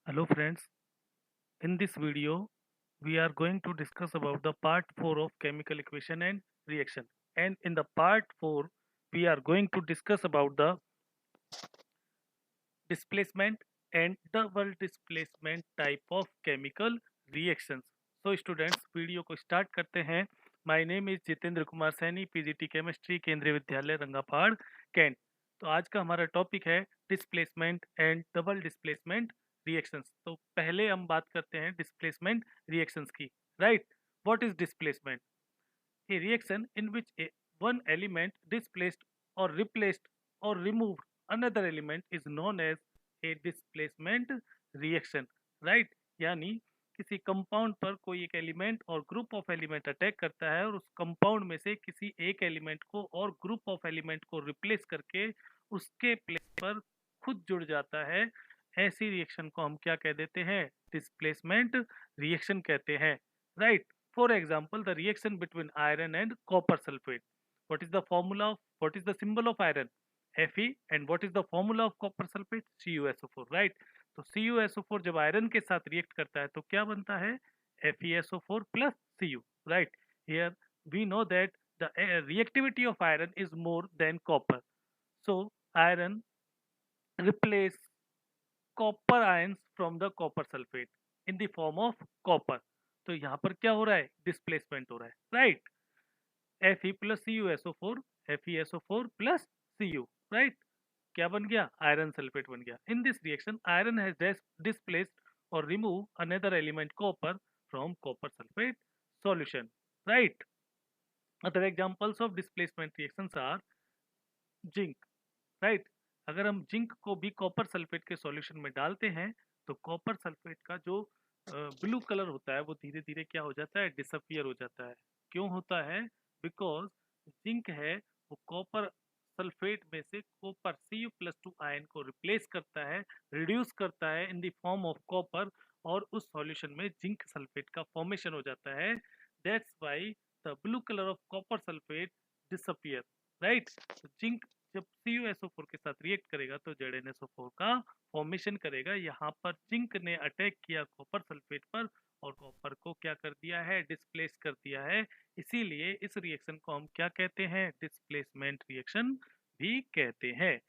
Hello friends, in this video we are going to discuss about the part 4 of chemical equation and reaction, and in the part 4 we are going to discuss about the displacement and double displacement type of chemical reactions. So students, video को start करते हैं. My name is Jitendra Kumar Saini, PGT chemistry, केंद्रीय विद्यालय रंगापाड़, cantt. तो आज का हमारा topic है displacement and double displacement reactions. तो पहले हम बात करते हैं डिस्प्लेसमेंट रिएक्शंस की. Right, what is displacement? A reaction in which one element displaced or replaced or removed another element is known as a displacement reaction. Right? यानी किसी compound पर कोई एक एलिमेंट और ग्रुप ऑफ एलिमेंट अटैक करता है और उस कंपाउंड में से किसी एक एलिमेंट को और ग्रुप ऑफ एलिमेंट को रिप्लेस करके उसके प्लेस पर खुद जुड़ जाता है. ऐसी रिएक्शन को हम क्या कह देते हैं? डिस्प्लेसमेंट रिएक्शन कहते हैं. Right. For example, the reaction between iron and copper sulfate. What is the symbol of iron? Fe. And what is the formula of copper sulfate? CuSO4, right? तो CuSO4 जब आयरन के साथ react करता है तो क्या बनता है? FeSO4 plus Cu, right? Here we know that the reactivity of iron is more than copper. So iron replace copper ions from the copper sulfate in the form of copper. तो यहाँ पर क्या हो रहा है? डिस्प्लेसमेंट हो रहा है. Right. Fe plus CuSO4, FeSO4 plus Cu. Right. क्या बन गया? आयरन सल्फेट बन गया. In this reaction iron has displaced or remove another element copper from copper sulfate solution. Right. Other examples of displacement reactions are zinc. Right. अगर हम zinc को भी copper sulphate के सॉल्यूशन में डालते हैं तो कॉपर सल्फेट का जो ब्लू कलर होता है वो धीरे धीरे क्या हो जाता है? डिसअपियर हो जाता है. क्यों होता है? बिकॉज जिंक है वो कॉपर सल्फेट में से कॉपर Cu+2 आयन को रिप्लेस करता है, रिड्यूस करता है in the form of copper, और उस सॉल्यूशन में जिंक सल्फेट का फॉर्मेशन हो जाता है. That's why the blue colour of copper sulphate disappear. Right. Zinc जब CuSO4 के साथ रिएक्ट करेगा तो ZnSO4 का फॉर्मेशन करेगा. यहाँ पर जिंक ने अटैक किया कॉपर सल्फेट पर और कॉपर को क्या कर दिया है? डिस्प्लेस कर दिया है. इसीलिए इस रिएक्शन को हम क्या कहते हैं? डिस्प्लेसमेंट रिएक्शन भी कहते हैं.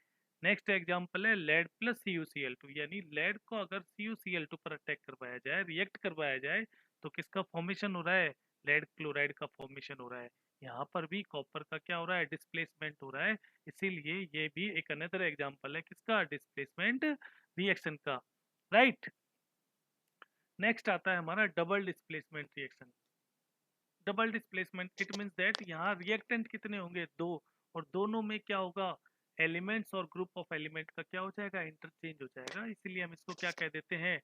नेक्स्ट एग्जांपल है लेड प्लस CuCl2. यानी लेड को अगर CuCl2 पर अटैक करवाया जाए, रिएक्ट करवाया जाए, तो किसका फॉर्मेशन हो रहा है? लेड क्लोराइड का फॉर्मेशन हो रहा है. यहाँ पर भी कॉपर का क्या हो रहा है? डिस्प्लेसमेंट हो रहा है. इसीलिए ये भी एक अनदर एग्जांपल है किसका? डिस्प्लेसमेंट रिएक्शन का. राइट. नेक्स्ट आता है हमारा double displacement reaction. Double displacement it means that यहाँ रिएक्टेंट कितने होंगे? दो. और दोनों में क्या होगा? एलिमेंट्स और ग्रुप ऑफ एलिमेंट का क्या हो जाएगा? इंटरचेंज हो जाएगा. इसीलिए हम इसको क्या कह देते हैं?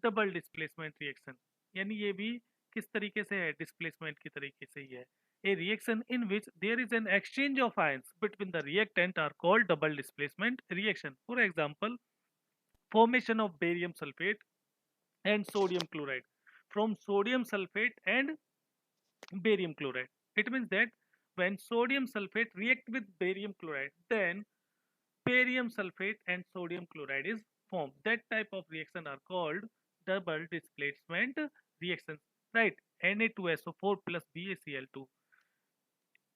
Double displacement reaction. यानी ये भी किस तरीके से है? डिस्प्लेसमेंट की तरीके से ही है. A reaction in which there is an exchange of ions between the reactant are called double displacement reaction. For example, formation of barium sulfate and sodium chloride from sodium sulfate and barium chloride. It means that when sodium sulfate react with barium chloride, then barium sulfate and sodium chloride is formed. That type of reaction are called double displacement reactions. Right. Na2SO4 plus BaCl2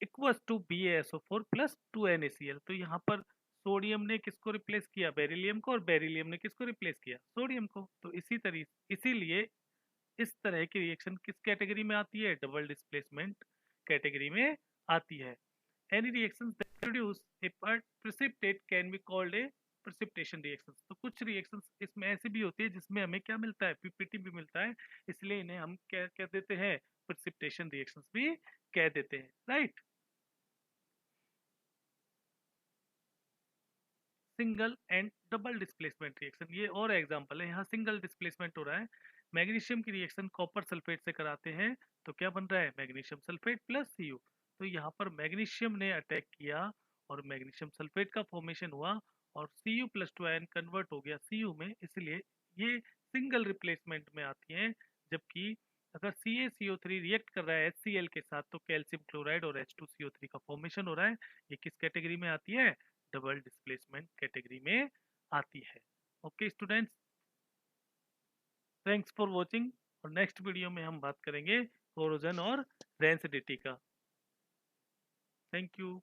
equals to BaSO4 plus 2NaCl. तो यहाँ पर sodium ने किसको replace किया? Beryllium को. और beryllium ने किसको रिप्लेस किया? सोडियम को. तो इसीलिए इस तरह की रिएक्शन किस कैटेगरी में आती है? डबल डिस्प्लेसमेंट कैटेगरी में आती है. Any reactions that produce a precipitate can be called a precipitation reactions. तो कुछ रिएक्शंस इसमें ऐसी भी होती है जिसमें हमें क्या मिलता है? पीपीटी भी मिलता है. इसलिए इन्हें हम क्या कह देते हैं? प्रेसिपिटेशन रिएक्शंस भी कह देते हैं. Right. Single and double displacement reaction, ये और एग्जांपल है. यहाँ सिंगल डिस्प्लेसमेंट हो रहा है. मैग्नीशियम की रिएक्शन कॉपर सल्फेट से कराते हैं तो क्या बन रहा है? Magnesium sulphate plus Cu. तो यहाँ पर मैग्नीशियम ने अटैक किया और मैग्नीशियम सल्फेट का फॉर्मेशन हुआ और Cu+2 आयन कन्वर्ट हो गया Cu में. इसलिए ये सिंगल रिप्लेसमेंट में आती हैं. जबकि अगर CaCO3 रिएक्ट कर रहा है HCl के साथ तो कैल्शियम क्लोराइड और H2CO3 का फॉर्मेशन हो रहा है. ये किस कैटेगरी में आती है? डबल डिस्प्लेसमेंट कैटेगरी में आती है. Okay students. Thanks for watching. और नेक्स्ट वीडियो में हम बात करेंगे होरोजन और रेंसिडिटी का। Thank you.